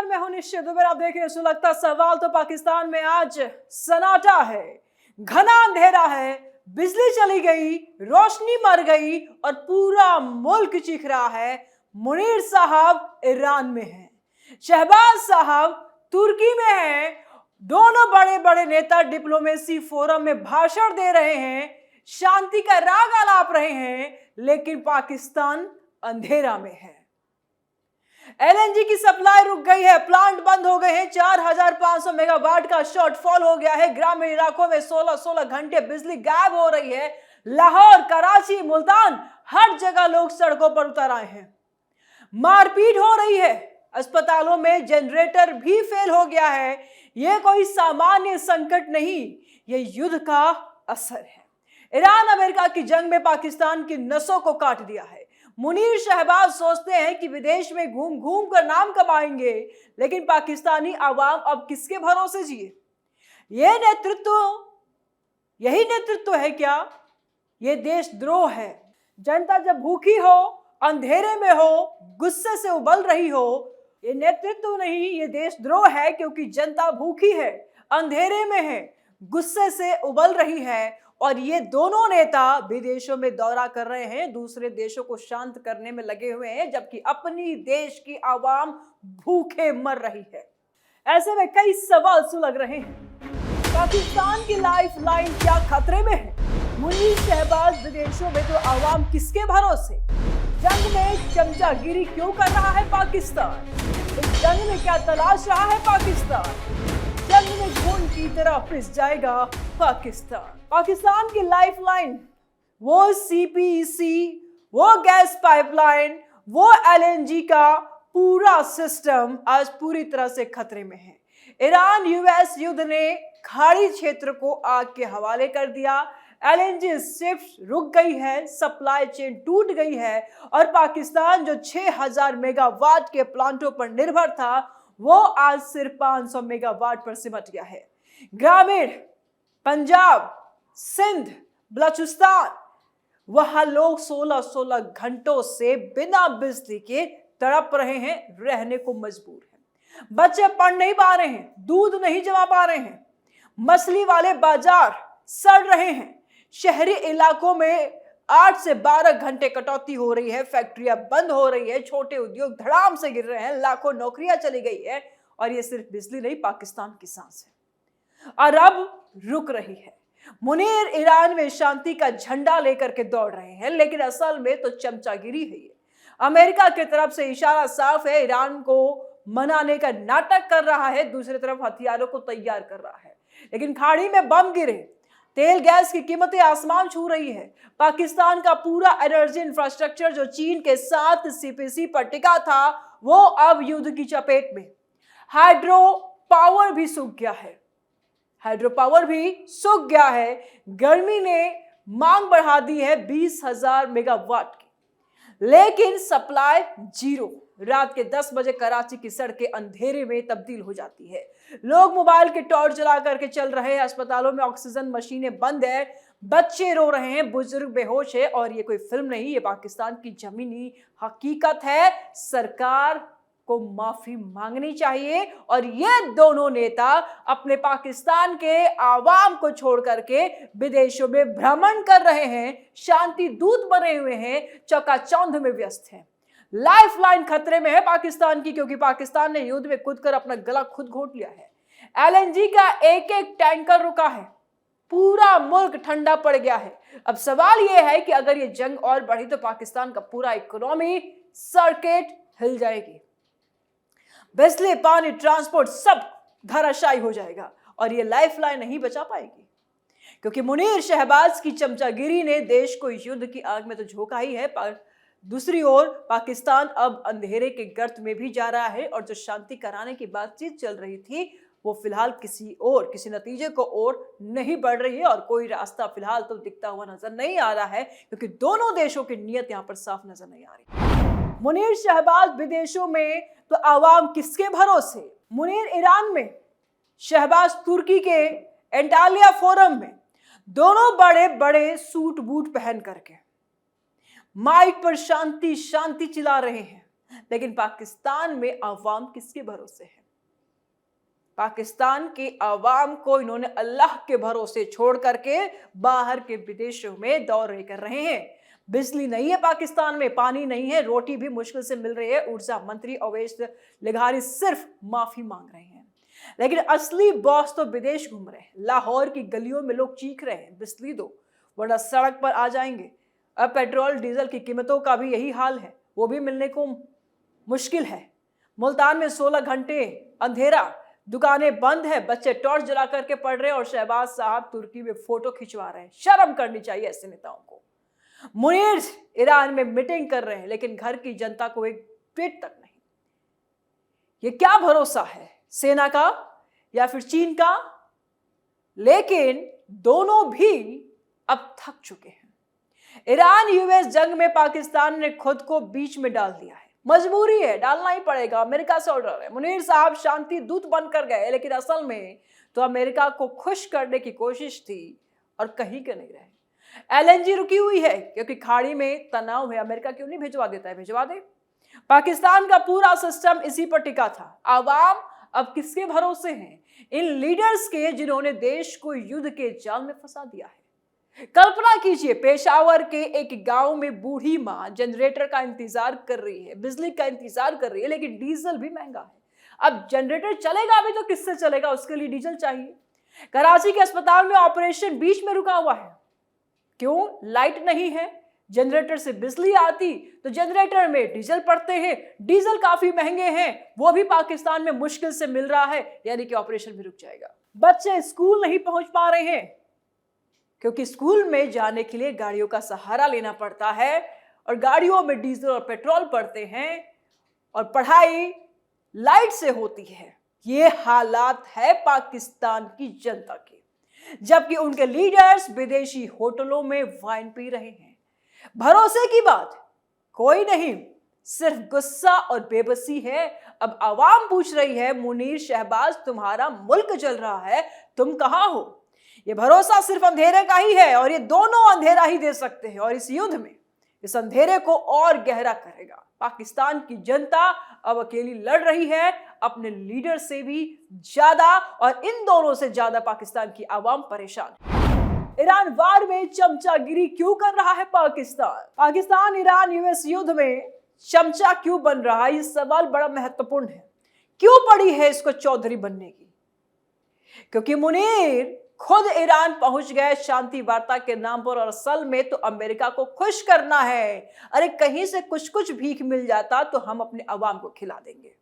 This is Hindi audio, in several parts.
मैं हूं निश्चित दुबे, आप देख रहे हैं सुलगता सवाल। तो पाकिस्तान में आज सन्नाटा है, घना अंधेरा है, बिजली चली गई, रोशनी मर गई और पूरा मुल्क चीख रहा है। मुनीर साहब ईरान में हैं, शहबाज साहब तुर्की में हैं। दोनों बड़े बड़े नेता डिप्लोमेसी फोरम में भाषण दे रहे हैं, शांति का राग आलाप रहे हैं, लेकिन पाकिस्तान अंधेरा में है। एलएनजी की सप्लाई रुक गई है, प्लांट बंद हो गए हैं, 4500 मेगावाट का शॉर्टफॉल हो गया है। ग्रामीण इलाकों में 16-16 घंटे बिजली गायब हो रही है। लाहौर, कराची, मुल्तान, हर जगह लोग सड़कों पर उतर आए हैं। मारपीट हो रही है, अस्पतालों में जनरेटर भी फेल हो गया है। यह कोई सामान्य संकट नहीं, यह युद्ध का असर है। ईरान अमेरिका की जंग में पाकिस्तान की नसों को काट दिया है। मुनीर शहबाज सोचते हैं कि विदेश में घूम घूम कर नाम कमाएंगे, लेकिन पाकिस्तानी आवाम अब किसके भरोसे जिए? यही नेतृत्व है क्या? यह देशद्रोह है। जनता जब भूखी हो, अंधेरे में हो, गुस्से से उबल रही हो, यह नेतृत्व नहीं, यह देशद्रोह है। क्योंकि जनता भूखी है, अंधेरे में है, गुस्से से उबल रही है और ये दोनों नेता विदेशों में दौरा कर रहे हैं, दूसरे देशों को शांत करने में लगे हुए हैं, जबकि अपनी देश की आवाम भूखे मर रही है। ऐसे में कई सवाल सुलग रहे हैं। पाकिस्तान की लाइफ लाइन क्या खतरे में है? मुनीर शहबाज विदेशों में तो आवाम किसके भरोसे? जंग में चमचागिरी क्यों कर रहा है पाकिस्तान? इस जंग में क्या तलाश रहा है पाकिस्तान? जंग में खून की तरह पिस जाएगा पाकिस्तान की लाइफलाइन, वो सीपीईसी, वो गैस पाइपलाइन, वो एलएनजी का पूरा सिस्टम आज पूरी तरह से खतरे में है। ईरान यूएस युद्ध ने खाड़ी क्षेत्र को आग के हवाले कर दिया। एलएनजी शिफ्ट रुक गई है, सप्लाई चेन टूट गई है और पाकिस्तान जो 6000 मेगावाट के प्लांटों पर निर्भर था, वो आज सिर्फ 500 मेगावाट पर सिमट गया है। ग्रामीण पंजाब, सिंध, बलूचिस्तान, वहां लोग 16-16 घंटों से बिना बिजली के तड़प रहे हैं, रहने को मजबूर हैं। बच्चे पढ़ नहीं पा रहे हैं, दूध नहीं जमा पा रहे हैं, मछली वाले बाजार सड़ रहे हैं। शहरी इलाकों में 8 से 12 घंटे कटौती हो रही है, फैक्ट्रियां बंद हो रही है, छोटे उद्योग धड़ाम से गिर रहे हैं, लाखों नौकरियां चली गई है। और ये सिर्फ बिजली नहीं, पाकिस्तान की सांस है और अब रुक रही है। मुनीर ईरान में शांति का झंडा लेकर के दौड़ रहे हैं, लेकिन असल में तो चमचागिरी है ये। अमेरिका की तरफ से इशारा साफ है, ईरान को मनाने का नाटक कर रहा है, दूसरी तरफ हथियारों को तैयार कर रहा है। लेकिन खाड़ी में बम गिरे, तेल गैस की कीमतें आसमान छू रही है। पाकिस्तान का पूरा एनर्जी इंफ्रास्ट्रक्चर जो चीन के साथ सीपीसी पर टिका था, वो अब युद्ध की चपेट में। हाइड्रो पावर भी सूख गया है। गर्मी ने मांग बढ़ा दी है 20,000 मेगावाट की, लेकिन सप्लाई जीरो। रात के 10 बजे कराची की सड़कें अंधेरे में तब्दील हो जाती है। लोग मोबाइल के टॉर्च जला करके चल रहे हैं, अस्पतालों में ऑक्सीजन मशीनें बंद है, बच्चे रो रहे हैं, बुजुर्ग बेहोश है। और ये कोई फिल्म नहीं, ये पाकिस्तान की जमीनी हकीकत है। सरकार को माफी मांगनी चाहिए और ये दोनों नेता अपने पाकिस्तान के आवाम को छोड़ करके विदेशों में भ्रमण कर रहे हैं, शांति दूत बने हुए हैं, चकाचौंध में व्यस्त हैं। लाइफलाइन खतरे में है पाकिस्तान की, क्योंकि पाकिस्तान ने युद्ध में कूद कर अपना गला खुद घोट लिया है। एलएनजी का एक एक टैंकर रुका है, पूरा मुल्क ठंडा पड़ गया है। अब सवाल यह है कि अगर ये जंग और बढ़ी तो पाकिस्तान का पूरा इकोनॉमी सर्किट हिल जाएगी, बिजली, पानी, ट्रांसपोर्ट सब धराशायी हो जाएगा और ये लाइफलाइन नहीं बचा पाएगी। क्योंकि मुनीर शहबाज की चमचागिरी ने देश को युद्ध की आग में तो झोंका ही है, पर दूसरी ओर पाकिस्तान अब अंधेरे के गर्त में भी जा रहा है और जो शांति कराने की बातचीत चल रही थी, वो फिलहाल किसी नतीजे को और नहीं बढ़ रही है और कोई रास्ता फिलहाल तो दिखता हुआ नजर नहीं आ रहा है, क्योंकि दोनों देशों की नीयत यहां पर साफ नजर नहीं आ रही। मुनीर शहबाज विदेशों में तो आवाम किसके भरोसे? मुनीर ईरान में, शहबाज तुर्की के एंटालिया फोरम में, दोनों बड़े बड़े सूट बूट पहन करके माइक पर शांति शांति चिल्ला रहे हैं। लेकिन पाकिस्तान में आवाम किसके भरोसे है? पाकिस्तान की आवाम को इन्होंने अल्लाह के भरोसे छोड़ करके बाहर के विदेशों में दौरे कर रहे हैं। बिजली नहीं है पाकिस्तान में, पानी नहीं है, रोटी भी मुश्किल से मिल रही है। ऊर्जा मंत्री अवैस लिघारी सिर्फ माफी मांग रहे हैं, लेकिन असली बॉस तो विदेश घूम रहे हैं। लाहौर की गलियों में लोग चीख रहे हैं बिजली दो, वरना सड़क पर आ जाएंगे। अब पेट्रोल डीजल की कीमतों का भी यही हाल है, वो भी मिलने को मुश्किल है। मुल्तान में 16 घंटे अंधेरा, दुकानें बंद है, बच्चे टॉर्च जला करके पढ़ रहे हैं और शहबाज साहब तुर्की में फोटो खिंचवा रहे हैं। शर्म करनी चाहिए ऐसे नेताओं को। मुनीर ईरान में मीटिंग कर रहे हैं, लेकिन घर की जनता को एक ट्वीट तक नहीं। ये क्या भरोसा है, सेना का या फिर चीन का? लेकिन दोनों भी अब थक चुके हैं। ईरान यूएस जंग में पाकिस्तान ने खुद को बीच में डाल दिया है। मजबूरी है, डालना ही पड़ेगा, अमेरिका से ऑर्डर है। मुनीर साहब शांति दूत बनकर गए, लेकिन असल में तो अमेरिका को खुश करने की कोशिश थी और कहीं के नहीं रहे। एलएनजी रुकी हुई है क्योंकि खाड़ी में तनाव है। अमेरिका क्यों नहीं भिजवा देता है? भिजवा दे। पाकिस्तान का पूरा सिस्टम इसी पर टिका था। आवाम अब किसके भरोसे हैं? इन लीडर्स के जिन्होंने देश को युद्ध के जाल में फंसा दिया है। कल्पना कीजिए, पेशावर के एक गांव में बूढ़ी मां जनरेटर का इंतजार कर रही है, बिजली का इंतजार कर रही है, लेकिन डीजल भी महंगा है। अब जनरेटर चलेगा भी तो किससे चलेगा? उसके लिए डीजल चाहिए। कराची के अस्पताल में ऑपरेशन बीच में रुका हुआ है। क्यों? लाइट नहीं है। जनरेटर से बिजली आती तो जनरेटर में डीजल पड़ते हैं, डीजल काफी महंगे हैं, वो भी पाकिस्तान में मुश्किल से मिल रहा है, यानी कि ऑपरेशन भी रुक जाएगा। बच्चे स्कूल नहीं पहुंच पा रहे हैं क्योंकि स्कूल में जाने के लिए गाड़ियों का सहारा लेना पड़ता है और गाड़ियों में डीजल और पेट्रोल पड़ते हैं और पढ़ाई लाइट से होती है। ये हालात है पाकिस्तान की जनता के, जबकि उनके लीडर्स विदेशी होटलों में वाइन पी रहे हैं। भरोसे की बात कोई नहीं, सिर्फ गुस्सा और बेबसी है। अब आवाम पूछ रही है, मुनीर शहबाज तुम्हारा मुल्क जल रहा है, तुम कहां हो? ये भरोसा सिर्फ अंधेरे का ही है और ये दोनों अंधेरा ही दे सकते हैं और इस युद्ध में इस अंधेरे को और गहरा करेगा। पाकिस्तान की जनता अब अकेली लड़ रही है, अपने लीडर से भी ज्यादा, और इन दोनों से ज्यादा पाकिस्तान की आवाम परेशान है। ईरान वार में चमचागिरी क्यों कर रहा है पाकिस्तान ईरान यूएस युद्ध में चमचा क्यों बन रहा है? ये सवाल बड़ा महत्वपूर्ण है। क्यों पड़ी है इसको चौधरी बनने की? क्योंकि मुनीर खुद ईरान पहुंच गए शांति वार्ता के नाम पर, और असल में तो अमेरिका को खुश करना है। अरे कहीं से कुछ कुछ भीख मिल जाता तो हम अपने अवाम को खिला देंगे।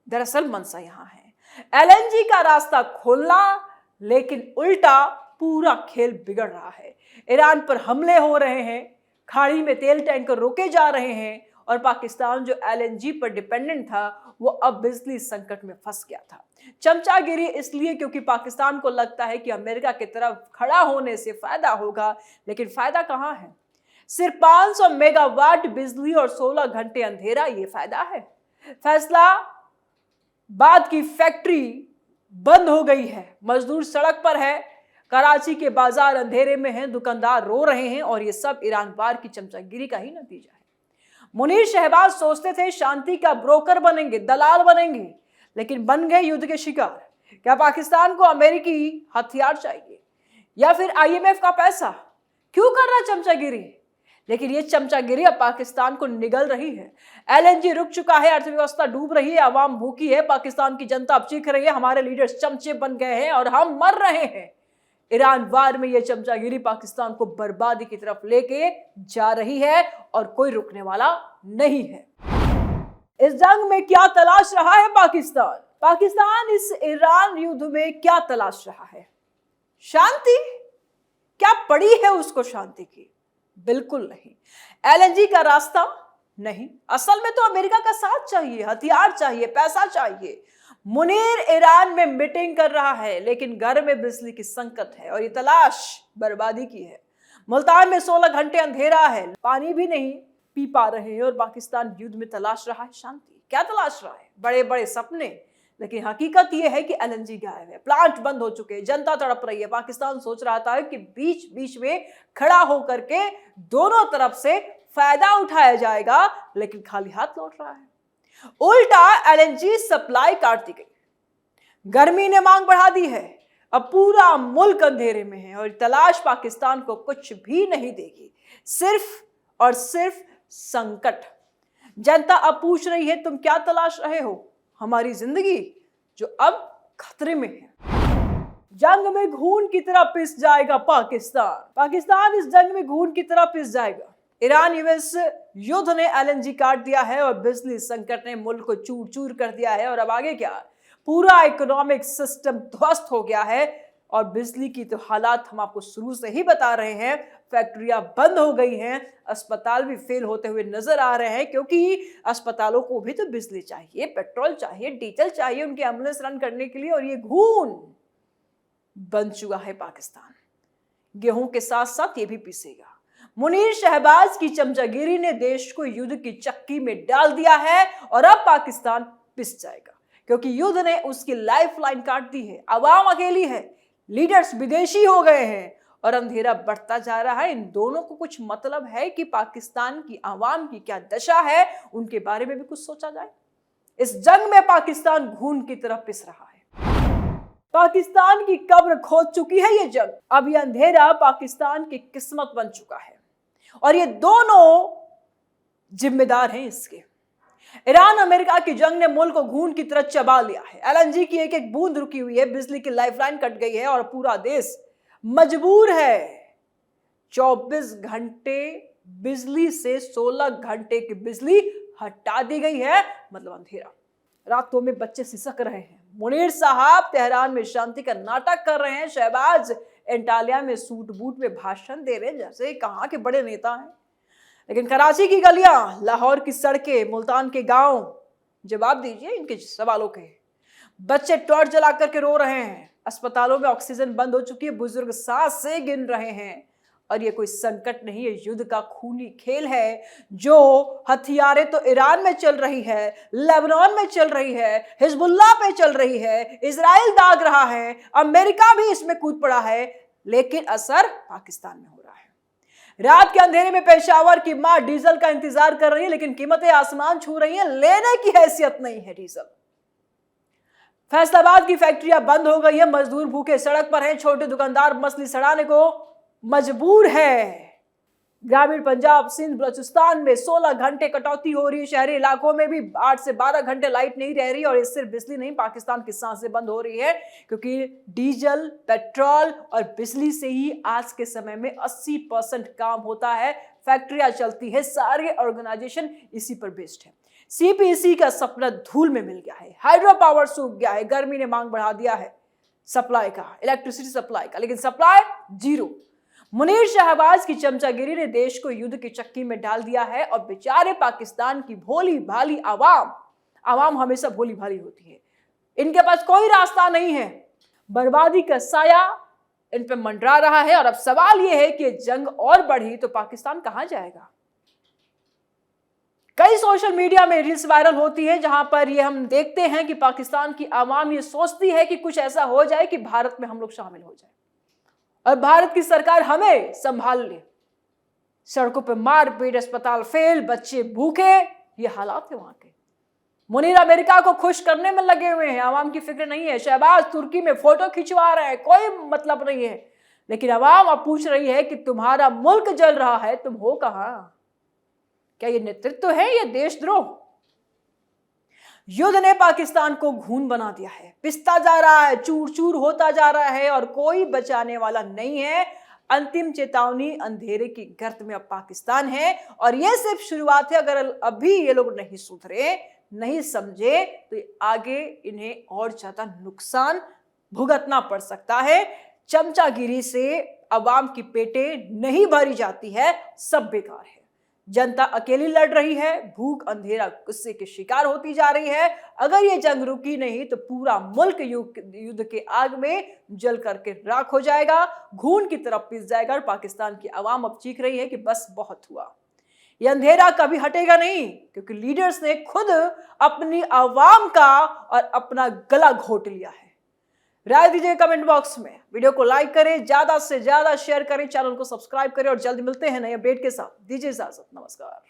दरअसल मनसा यहां है एलएनजी का रास्ता खोलना, लेकिन उल्टा पूरा खेल बिगड़ रहा है। ईरान पर हमले हो रहे हैं, खाड़ी में तेल टैंकर रोके जा रहे हैं, और पाकिस्तान जो एलएनजी पर डिपेंडेंट था वो अब बिजली संकट में फंस गया था। चमचागिरी इसलिए क्योंकि पाकिस्तान को लगता है कि अमेरिका की तरफ खड़ा होने से फायदा होगा, लेकिन फायदा कहां है? सिर्फ 500 मेगावाट बिजली और 16 घंटे अंधेरा, ये फायदा है? फैसलाबाद की फैक्ट्री बंद हो गई है, मजदूर सड़क पर है, कराची के बाजार अंधेरे में हैं, दुकानदार रो रहे हैं, और ये सब ईरान वार की चमचागिरी का ही नतीजा है। मुनीर शहबाज सोचते थे शांति का ब्रोकर बनेंगे, दलाल बनेंगे, लेकिन बन गए युद्ध के शिकार। क्या पाकिस्तान को अमेरिकी हथियार चाहिए या फिर आईएमएफ का पैसा? क्यों कर रहा चमचागिरी? लेकिन ये चमचागिरी अब पाकिस्तान को निगल रही है। एलएनजी रुक चुका है, अर्थव्यवस्था डूब रही है, आवाम भूखी है, पाकिस्तान की जनता अब चीख रही है हमारे लीडर्स चमचे बन गए हैं और हम मर रहे हैं। ईरान वार में यह चमचागिरी पाकिस्तान को बर्बादी की तरफ लेके जा रही है और कोई रुकने वाला नहीं है। इस जंग में क्या तलाश रहा है पाकिस्तान इस ईरान युद्ध में क्या तलाश रहा है? शांति? क्या पड़ी है उसको शांति की? बिल्कुल नहीं। एलएनजी का रास्ता? नहीं। असल में तो अमेरिका का साथ चाहिए, हथियार चाहिए, पैसा चाहिए। मुनीर ईरान में मीटिंग कर रहा है, लेकिन घर में बिजली की संकट है और ये तलाश बर्बादी की है। मुल्तान में 16 घंटे अंधेरा है, पानी भी नहीं पी पा रहे हैं, और पाकिस्तान युद्ध में तलाश रहा है शांति। क्या तलाश रहा है? बड़े बड़े सपने, लेकिन हकीकत यह है कि एलएनजी गायब है, प्लांट बंद हो चुके हैं, जनता तड़प रही है। पाकिस्तान सोच रहा था कि बीच बीच में खड़ा होकर के दोनों तरफ से फायदा उठाया जाएगा, लेकिन खाली हाथ लौट रहा है। उल्टा एलएनजी सप्लाई काट दी गई। गर्मी ने मांग बढ़ा दी है, अब पूरा मुल्क अंधेरे में है और तलाश पाकिस्तान को कुछ भी नहीं देगी, सिर्फ और सिर्फ संकट। जनता अब पूछ रही है, तुम क्या तलाश रहे हो? हमारी जिंदगी जो अब खतरे में है। जंग में घून की तरह पिस जाएगा पाकिस्तान इस जंग में घून की तरह पिस जाएगा। ईरान यूएस युद्ध ने एलएनजी काट दिया है और बिजली संकट ने मुल्क को चूर चूर कर दिया है। और अब आगे क्या? पूरा इकोनॉमिक सिस्टम ध्वस्त हो गया है। और बिजली की तो हालात हम आपको शुरू से ही बता रहे हैं, फैक्ट्रियां बंद हो गई हैं, अस्पताल भी फेल होते हुए नजर आ रहे हैं, क्योंकि अस्पतालों को भी तो बिजली चाहिए, पेट्रोल चाहिए, डीजल चाहिए उनके एम्बुलेंस रन करने के लिए। और ये घून बन चुका है पाकिस्तान। गेहूं के साथ साथ ये भी पिसेगा। मुनीर शहबाज की चमचागिरी ने देश को युद्ध की चक्की में डाल दिया है और अब पाकिस्तान पिस जाएगा, क्योंकि युद्ध ने उसकी लाइफलाइन काट दी है। अवाम अकेली है, लीडर्स विदेशी हो गए हैं और अंधेरा बढ़ता जा रहा है। इन दोनों को कुछ मतलब है कि पाकिस्तान की आवाम की क्या दशा है, उनके बारे में भी कुछ सोचा जाए। इस जंग में पाकिस्तान घून की तरफ पिस रहा है। पाकिस्तान की कब्र खोद चुकी है ये जंग। अब ये अंधेरा पाकिस्तान की किस्मत बन चुका है और ये दोनों जिम्मेदार हैं इसके। ईरान अमेरिका की जंग ने मुल्क को घून की तरह चबा लिया है। एलएनजी की एक एक बूंद रुकी हुई है, बिजली की लाइफलाइन कट गई है और पूरा देश मजबूर है 24 घंटे बिजली से 16 घंटे की बिजली हटा दी गई है। मतलब अंधेरा। रातों में बच्चे सिसक रहे हैं। मुनीर साहब तेहरान में शांति का नाटक कर रहे हैं। शहबाज एंटालिया में सूट बूट में भाषण दे रहे हैं जैसे कहाँ के बड़े नेता हैं। लेकिन कराची की गलियां, लाहौर की सड़कें, मुल्तान के गांव, जवाब दीजिए इनके सवालों के। बच्चे टॉर्च जला करके रो रहे हैं। अस्पतालों में ऑक्सीजन बंद हो चुकी है, बुजुर्ग सांस से गिन रहे हैं। और ये कोई संकट नहीं है, युद्ध का खूनी खेल है। जो हथियारें तो ईरान में चल रही है, लेबनान में चल रही है, हिजबुल्लाह पे चल रही है, इजराइल दाग रहा है, अमेरिका भी इसमें कूद पड़ा है, लेकिन असर पाकिस्तान में हो रहा है। रात के अंधेरे में पेशावर की मां डीजल का इंतजार कर रही है, लेकिन कीमतें आसमान छू रही हैं, लेने की हैसियत नहीं है डीजल। फैसलाबाद की फैक्ट्रियां बंद हो गई है, मजदूर भूखे सड़क पर हैं, छोटे दुकानदार मछली सड़ाने को मजबूर है। ग्रामीण पंजाब, सिंध, बलूचिस्तान में 16 घंटे कटौती हो रही है। शहरी इलाकों में भी 8 से 12 घंटे लाइट नहीं रह रही। और इससे बिजली नहीं, पाकिस्तान की सांसें बंद हो रही है, क्योंकि डीजल, पेट्रोल और बिजली से ही आज के समय में 80% काम होता है। फैक्ट्रियां चलती है, सारे ऑर्गेनाइजेशन इसी पर बेस्ड है। सीपीसी का सपना धूल में मिल गया है। हाइड्रो पावर सूख गया है। गर्मी ने मांग बढ़ा दिया है सप्लाई का, इलेक्ट्रिसिटी सप्लाई का, लेकिन सप्लाई जीरो। मुनीर शहबाज की चमचागिरी ने देश को युद्ध की चक्की में डाल दिया है और बेचारे पाकिस्तान की भोली भाली आवाम हमेशा भोली भाली होती है, इनके पास कोई रास्ता नहीं है। बर्बादी का साया इन पे मंडरा रहा है। और अब सवाल यह है कि जंग और बढ़ी तो पाकिस्तान कहां जाएगा। कई सोशल मीडिया में रील्स वायरल होती है जहां पर ये हम देखते हैं कि पाकिस्तान की आवाम ये सोचती है कि कुछ ऐसा हो जाए कि भारत में हम लोग शामिल हो जाए और भारत की सरकार हमें संभाल ले। सड़कों पे मारपीट, अस्पताल फेल, बच्चे भूखे, ये हालात है वहां के। मुनीर अमेरिका को खुश करने में लगे हुए हैं, आवाम की फिक्र नहीं है। शहबाज तुर्की में फोटो खिंचवा रहे हैं, कोई मतलब नहीं है। लेकिन आवाम अब पूछ रही है कि तुम्हारा मुल्क जल रहा है, तुम हो कहां? क्या ये नेतृत्व है या देशद्रोह? युद्ध ने पाकिस्तान को घून बना दिया है, पिसता जा रहा है, चूर चूर होता जा रहा है और कोई बचाने वाला नहीं है। अंतिम चेतावनी, अंधेरे की गर्त में अब पाकिस्तान है और यह सिर्फ शुरुआत है। अगर अभी ये लोग नहीं सुधरे, नहीं समझे, तो आगे इन्हें और ज्यादा नुकसान भुगतना पड़ सकता है। चमचागिरी से अवाम की पेटें नहीं भरी जाती है, सब बेकार है। जनता अकेली लड़ रही है, भूख, अंधेरा, गुस्से के शिकार होती जा रही है। अगर ये जंग रुकी नहीं तो पूरा मुल्क युद्ध के आग में जल करके राख हो जाएगा, घून की तरफ पिस जाएगा। और पाकिस्तान की आवाम अब चीख रही है कि बस बहुत हुआ। ये अंधेरा कभी हटेगा नहीं, क्योंकि लीडर्स ने खुद अपनी आवाम का और अपना गला घोट लिया है। राय दीजिए कमेंट बॉक्स में, वीडियो को लाइक करें, ज्यादा से ज्यादा शेयर करें, चैनल को सब्सक्राइब करें और जल्द मिलते हैं नए अपडेट के साथ। दीजिए इजाजत, नमस्कार।